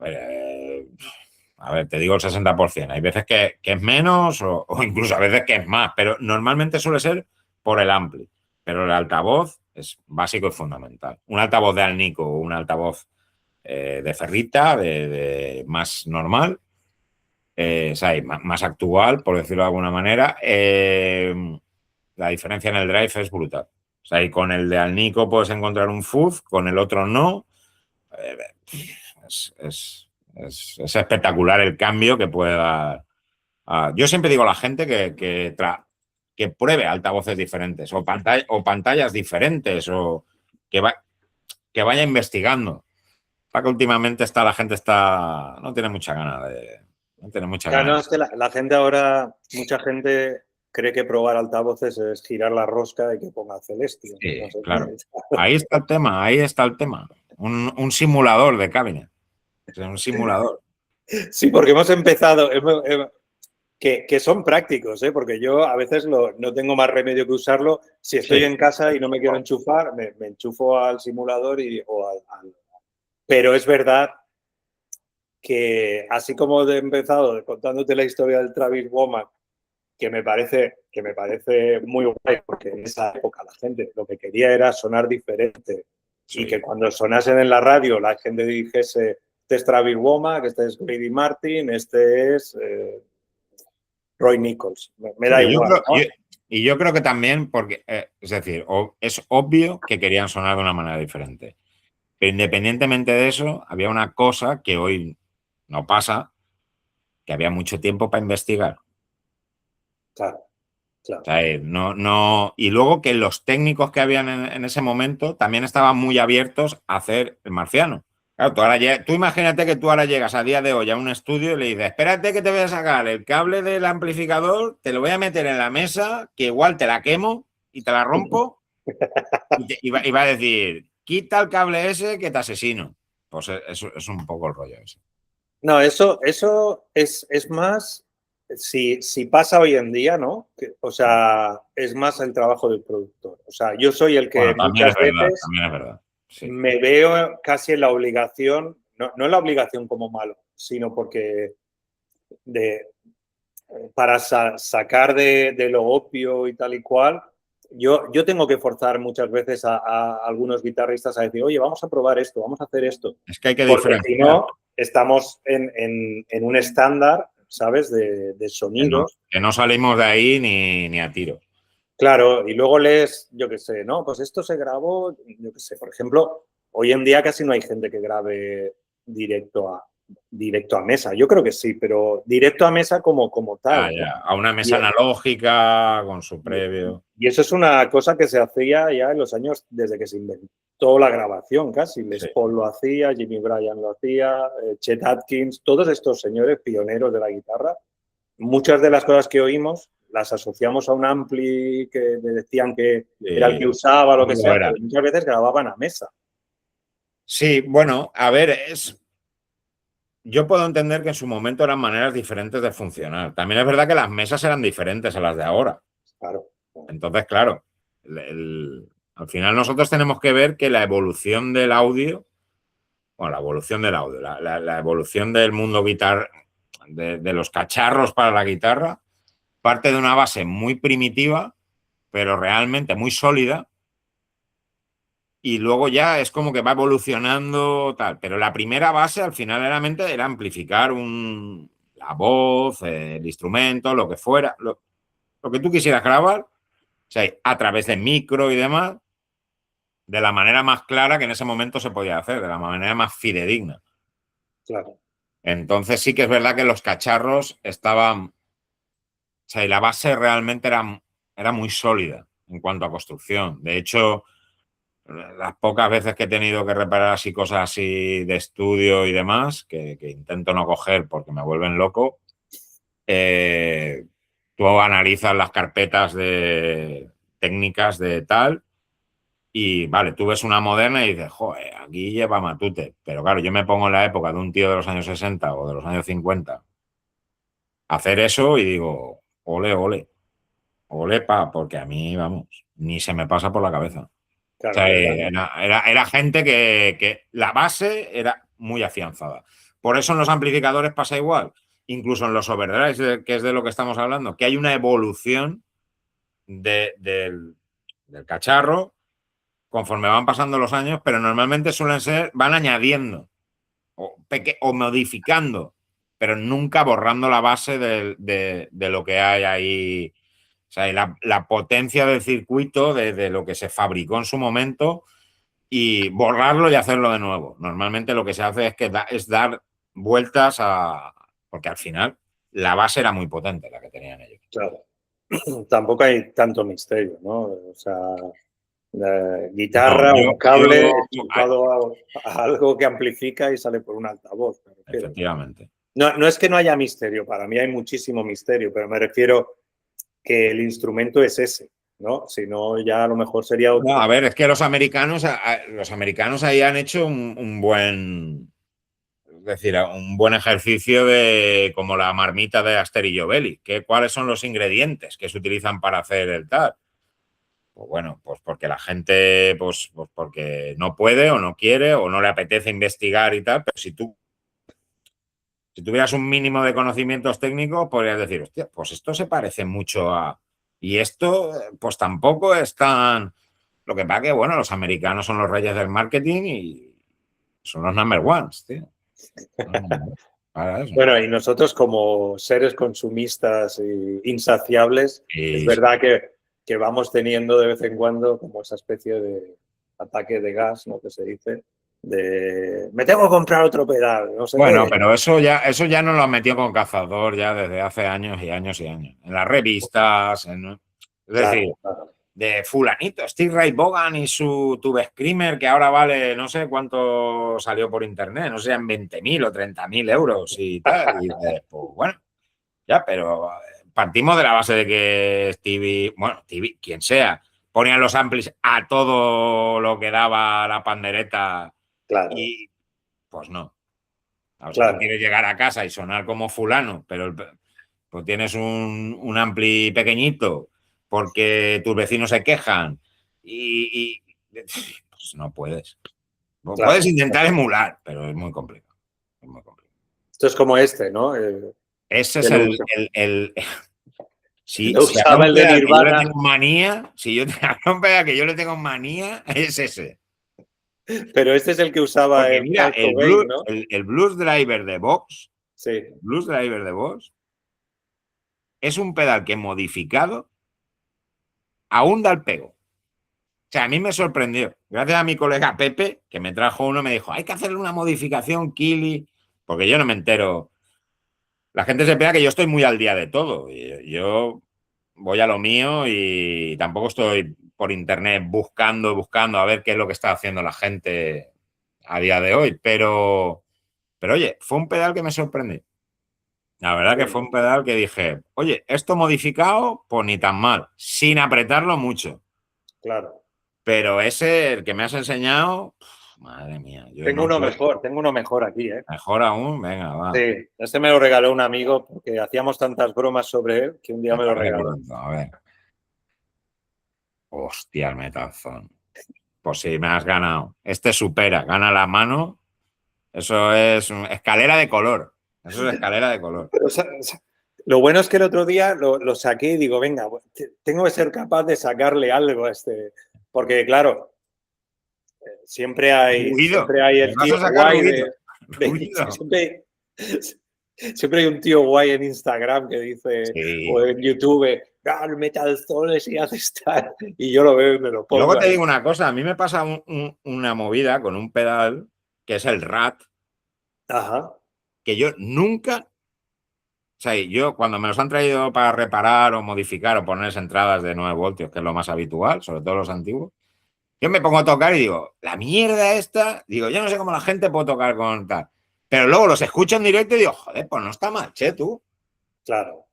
Eh, a ver, te digo el 60%. Hay veces que es menos o incluso a veces que es más, pero normalmente suele ser por el ampli. Pero el altavoz es básico y fundamental. Un altavoz de Alnico o un altavoz de ferrita, más normal, o sea, más actual, por decirlo de alguna manera, la diferencia en el drive es brutal. O sea, y con el de Alnico puedes encontrar un fuzz, con el otro no. Eh, es espectacular el cambio que puede dar. Yo siempre digo a la gente que pruebe altavoces diferentes o pantallas diferentes o que, que vaya investigando. Para que últimamente la gente no tiene mucha gana no tiene mucha claro, gana. no, es que la gente ahora, mucha gente cree que probar altavoces es girar la rosca y que ponga Celestion, no Sí, sé claro. qué. Ahí está el tema, ahí está el tema. Un simulador de cabinet. O sea, un simulador. Sí, porque hemos empezado, que son prácticos, ¿eh? Porque yo a veces no tengo más remedio que usarlo. Si estoy Sí. en casa y no me quiero enchufar, me enchufo al simulador Pero es verdad que así como he empezado contándote la historia del Travis Womack, que me parece muy guay, porque en esa época la gente lo que quería era sonar diferente y que Sí. cuando sonasen en la radio la gente dijese, este es Travis Womack, este es Grady Martin, este es Roy Nichols. Me da Sí, igual, ¿no? y yo creo que también, porque, es decir, es obvio que querían sonar de una manera diferente. Pero independientemente de eso, había una cosa que hoy no pasa, que había mucho tiempo para investigar. Claro, O claro. sea, y luego que los técnicos que habían en ese momento también estaban muy abiertos a hacer el marciano. Claro, tú imagínate que tú ahora llegas a día de hoy a un estudio y le dices, espérate que te voy a sacar el cable del amplificador, te lo voy a meter en la mesa, que igual te la quemo y te la rompo, y va a decir, quita el cable ese que te asesino. Pues eso es un poco el rollo ese. No, eso es más. si pasa hoy en día, ¿no? O sea, es más el trabajo del productor. O sea, yo soy el que Bueno, también es muchas verdad, veces también es verdad. Sí. me veo casi en la obligación, no en la obligación como malo, sino porque de, para sacar de lo obvio y tal y cual, yo tengo que forzar muchas veces a algunos guitarristas a decir, oye, vamos a probar esto, vamos a hacer esto. Es que hay que Porque si diferenciar. no, estamos en un estándar, ¿sabes? De sonidos. Que no salimos de ahí ni a tiro. Claro, y luego lees, yo qué sé, ¿no? Pues esto se grabó, yo qué sé, por ejemplo, hoy en día casi no hay gente que grabe directo a mesa. Yo creo que sí, pero directo a mesa como tal, ¿no? Ya. A una Y, mesa analógica con su y- previo. y eso es una cosa que se hacía ya en los años desde que se inventó la grabación casi. Les Sí. Paul lo hacía, Jimmy Bryan lo hacía, Chet Atkins, todos estos señores pioneros de la guitarra. Muchas de las cosas que oímos las asociamos a un ampli que me decían que era el que usaba, lo que No sea, era. pero muchas veces grababan a mesa. Sí, bueno, a ver, yo puedo entender que en su momento eran maneras diferentes de funcionar. También es verdad que las mesas eran diferentes a las de ahora. Claro. Entonces, claro, al final nosotros tenemos que ver que la evolución del audio, bueno, la evolución del audio, la evolución del mundo guitar, de los cacharros para la guitarra, parte de una base muy primitiva, pero realmente muy sólida, y luego ya es como que va evolucionando tal. Pero la primera base al final era amplificar la voz, el instrumento, lo que fuera, lo que tú quisieras grabar, o sea, a través de micro y demás, de la manera más clara que en ese momento se podía hacer, de la manera más fidedigna. Claro. Entonces sí que es verdad que los cacharros estaban, o sea, y la base realmente era muy sólida en cuanto a construcción. De hecho, las pocas veces que he tenido que reparar así cosas así de estudio y demás, que intento no coger porque me vuelven loco, tú analizas las carpetas de técnicas de tal y vale, tú ves una moderna y dices, joder, aquí lleva matute. Pero claro, yo me pongo en la época de un tío de los años 60 o de los años 50 a hacer eso y digo, ole, ole, ole, porque a mí, vamos, ni se me pasa por la cabeza. O Claro, sea, era, era gente que la base era muy afianzada. Por eso en los amplificadores pasa igual. Incluso en los overdrives, que es de lo que estamos hablando, que hay una evolución del cacharro conforme van pasando los años, pero normalmente van añadiendo o modificando, pero nunca borrando la base de lo que hay ahí. O sea, la potencia del circuito, de lo que se fabricó en su momento, y borrarlo y hacerlo de nuevo. Normalmente lo que se hace es dar vueltas porque al final la base era muy potente la que tenían ellos. claro. Tampoco hay tanto misterio, ¿no? O sea, la No, guitarra, un yo cable enchufado a algo que amplifica y sale por un altavoz. Me refiero. efectivamente. No es que no haya misterio, para mí hay muchísimo misterio, pero me refiero que el instrumento es ese, ¿no? Si no, ya a lo mejor sería No, otro. a ver, es que los americanos ahí han hecho un buen, es decir, un buen ejercicio de como la marmita de Asterix y Obelix, cuáles son los ingredientes que se utilizan para hacer el tal. Pues bueno, pues porque la gente, pues porque no puede o no quiere o no le apetece investigar y tal, pero si tuvieras un mínimo de conocimientos técnicos, podrías decir, hostia, pues esto se parece mucho a... Y esto, pues tampoco es tan... Lo que pasa que, bueno, los americanos son los reyes del marketing y son los number ones, tío. Para eso. Bueno, y nosotros como seres consumistas e insaciables, es Y verdad que vamos teniendo de vez en cuando como esa especie de ataque de gas, ¿no? Que se dice, de me tengo que comprar otro pedal, no sé bueno, qué. pero eso ya nos lo han metido con Cazador ya desde hace años y años y años. En las revistas, es decir, Claro, claro. de fulanito, Steve Ray Vaughan y su Tube Screamer, que ahora vale no sé cuánto salió por internet, no sé, en 20.000 o 30.000 euros y tal. Y dices, pues bueno, ya, pero partimos de la base de que Stevie, bueno, Stevie, quien sea, ponían los amplis a todo lo que daba la pandereta Claro, y pues no. O si tú claro. quieres llegar a casa y sonar como fulano, pues tienes un ampli pequeñito porque tus vecinos se quejan pues no puedes. Puedes Claro. intentar emular, pero es muy complicado. Es muy complicado. Esto es como este, ¿no? Ese Que es lo, usa- si, lo si habrá usaba un el de pedal que yo le Nirvana, tengo manía, si yo habrá un pedal que yo le tengo manía, es ese. pero este es el que usaba Porque el mira, Kurt Cobain, ¿no? el Blues Driver de Vox, Sí, Blues Driver de Vox, es un pedal que modificado aún da el pego. O sea, a mí me sorprendió. Gracias a mi colega Pepe, que me trajo uno, me dijo, hay que hacerle una modificación, Kili, porque yo no me entero. La gente se pega que yo estoy muy al día de todo. Yo voy a lo mío y tampoco estoy por internet buscando a ver qué es lo que está haciendo la gente a día de hoy. Pero oye, fue un pedal que me sorprendió. La verdad que sí, fue un pedal que dije, oye, esto modificado, pues ni tan mal, sin apretarlo mucho. claro. Pero ese, el que me has enseñado, madre mía, yo no sé. Tengo uno mejor aquí, ¿eh? Mejor aún, venga, va. Sí, este me lo regaló un amigo porque hacíamos tantas bromas sobre él que un día Me me lo parece regaló. correcto. A ver. Hostia, el Metalzone. Pues sí, me has ganado. Este supera, gana la mano. Eso es escalera de color. Eso es escalera de color. Pero, lo bueno es que el otro día lo saqué y digo, venga, tengo que ser capaz de sacarle algo a este. Porque, claro, Ruido. siempre hay Le el vas tío a sacar guay ruido. Ruido. siempre, siempre hay un tío guay en Instagram que dice, o Sí. en YouTube, ah, el Metal Zone y hace estar. Y yo lo veo y me lo Luego pongo te ahí. digo una cosa. A mí me pasa una movida con un pedal que es el RAT, Ajá, que yo nunca. O sea, yo cuando me los han traído para reparar o modificar o poner entradas de 9 voltios, que es lo más habitual, sobre todo los antiguos, yo me pongo a tocar y digo, la mierda esta, digo, yo no sé cómo la gente puede tocar con tal. Pero luego los escucho en directo y digo, joder, pues no está mal, che, tú. claro.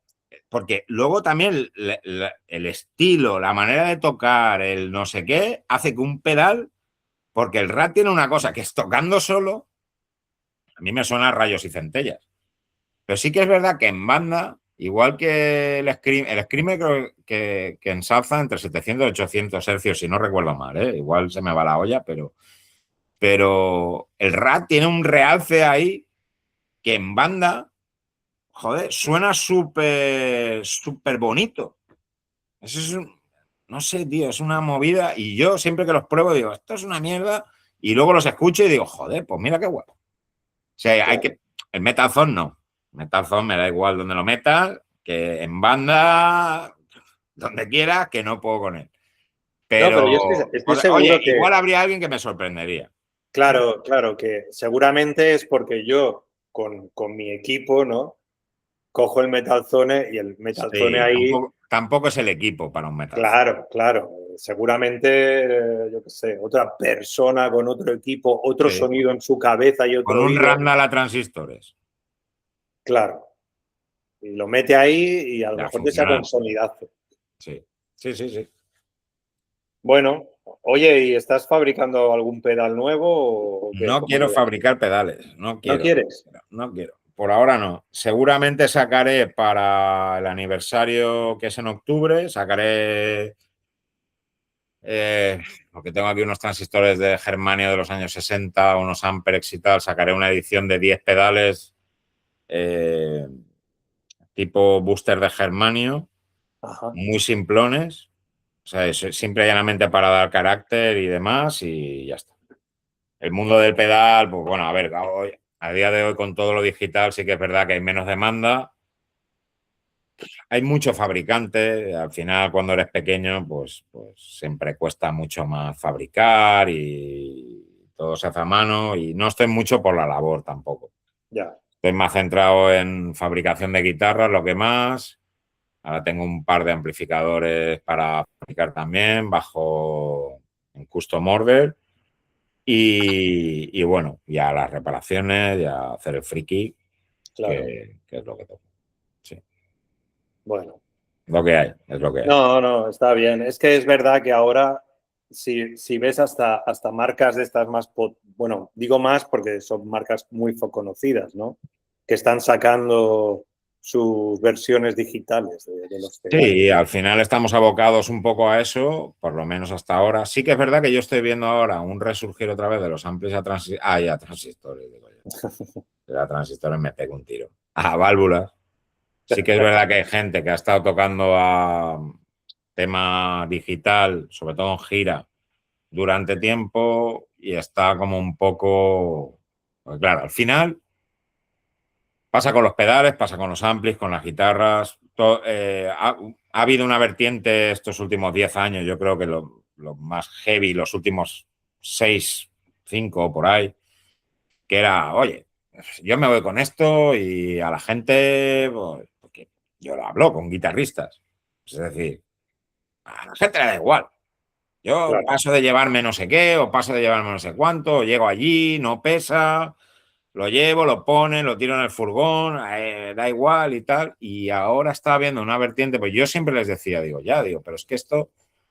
Porque luego también el estilo, la manera de tocar, el no sé qué, hace que un pedal, porque el RAT tiene una cosa, que es tocando solo, a mí me suena a rayos y centellas. Pero sí que es verdad que en banda, igual que el Screamer creo que ensalza entre 700 y 800 hercios, si no recuerdo mal, ¿eh? Igual se me va la olla, pero el RAT tiene un realce ahí que en banda, joder, suena súper bonito. Eso es no sé, tío, es una movida y yo siempre que los pruebo digo, esto es una mierda y luego los escucho y digo, joder, pues mira qué guapo. O sea, Claro. el Metalzone no. Metalzone me da igual donde lo metas, que en banda, donde quiera, que no puedo con él. No, pero yo Pero, estoy oye, seguro que, igual habría alguien que me sorprendería. claro, claro, que seguramente es porque yo con mi equipo, ¿no? Cojo el Metal Zone y el Metal Zone Sí, ahí, tampoco es el equipo para un Metalzone. claro, claro. Seguramente, yo qué sé, otra persona con otro equipo, otro Sí, sonido en su cabeza y con otro un oído, Randall a transistores. claro. Y lo mete ahí y a lo Ya mejor te saca un funcionar. sonidazo. Sí, sí, sí, sí. Bueno, oye, ¿y estás fabricando algún pedal nuevo o qué? No ¿Cómo quiero lo ves? fabricar pedales, no ¿No quiero, quieres? no quiero. Por ahora no. Seguramente sacaré para el aniversario que es en octubre, sacaré, porque tengo aquí unos transistores de germanio de los años 60, unos amperex y tal, sacaré una edición de 10 pedales eh, tipo booster de germanio, Ajá, muy simplones, o sea, simple y llanamente para dar carácter y demás y ya está. El mundo del pedal, pues bueno, a ver, a día de hoy con todo lo digital sí que es verdad que hay menos demanda. Hay mucho fabricante, al final cuando eres pequeño, pues siempre cuesta mucho más fabricar y todo se hace a mano y no estoy mucho por la labor tampoco. ya, Estoy más centrado en fabricación de guitarras, lo que más. Ahora tengo un par de amplificadores para fabricar también bajo en custom order. Y bueno, ya las reparaciones, ya hacer el friki, claro. que es lo que toca. Sí. Bueno. Lo que hay, es lo que hay. No, no, está bien. Es que es verdad que ahora, si ves hasta marcas de estas más, bueno, digo más porque son marcas muy conocidas, ¿no? Que están sacando. sus versiones digitales de los pedales. Sí, al final estamos abocados un poco a eso, por lo menos hasta ahora. Sí que es verdad que yo estoy viendo ahora un resurgir otra vez de los amplis a transistores. Ah, ya, transistores, digo yo. A transistores me pego un tiro. A válvulas. Sí que es verdad que hay gente que ha estado tocando a tema digital, sobre todo en gira, durante tiempo y está como un poco... Pues claro, al final pasa con los pedales, pasa con los amplis, con las guitarras. Ha habido una vertiente estos últimos 10 años, yo creo que lo más heavy, los últimos 6, 5 por ahí, que era, oye, yo me voy con esto y a la gente, pues, porque yo lo hablo con guitarristas. Es decir, a la gente le da igual. Yo Claro. paso de llevarme no sé qué, o paso de llevarme no sé cuánto, o llego allí, no pesa, lo llevo, lo ponen, lo tiro en el furgón, da igual y tal. Y ahora está viendo una vertiente, pues yo siempre les decía, digo, pero es que esto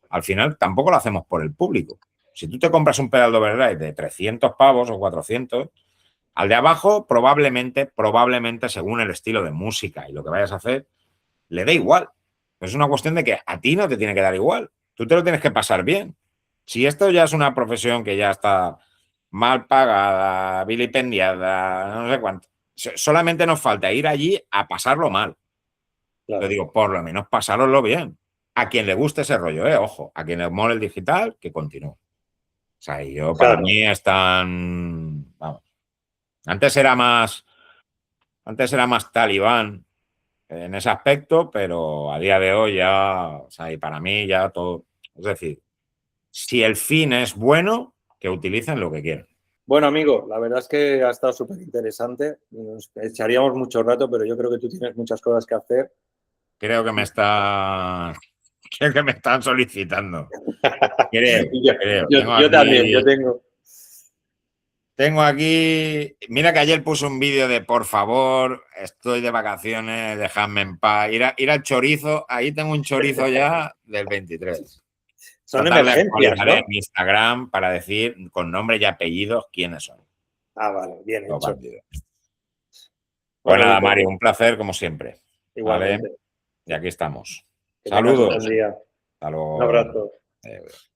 al final tampoco lo hacemos por el público. Si tú te compras un pedal de overdrive de 300 pavos o 400, al de abajo probablemente, según el estilo de música y lo que vayas a hacer, le dé igual. Es una cuestión de que a ti no te tiene que dar igual. Tú te lo tienes que pasar bien. Si esto ya es una profesión que ya está mal pagada, vilipendiada, no sé cuánto, solamente nos falta ir allí a pasarlo mal. Claro. Yo digo, por lo menos pasároslo bien. A quien le guste ese rollo, ojo, a quien le mole el digital, que continúe. O sea, y yo, para Claro. mí están... Vamos. Antes era más talibán en ese aspecto, pero a día de hoy ya, o sea, y para mí ya todo, es decir, si el fin es bueno, que utilicen lo que quieran. Bueno, amigo, la verdad es que ha estado súper interesante. Nos echaríamos mucho rato, pero yo creo que tú tienes muchas cosas que hacer. Creo que me están solicitando. Creo. Yo también, yo tengo. Tengo aquí, mira que ayer puse un vídeo de por favor, estoy de vacaciones, dejadme en paz. Ir al chorizo, ahí tengo un chorizo ya del 23. Son Esta tarde emergencias, actualizaré ¿no? en mi Instagram para decir con nombre y apellidos quiénes son. Ah, vale, bien Los hecho. bandidos. Pues Bueno, nada, Víctor, Mario, un placer como siempre. ¿Vale? igualmente. Y aquí estamos. Que tengas un Saludos. buen día. Hasta Un luego. abrazo. Adiós.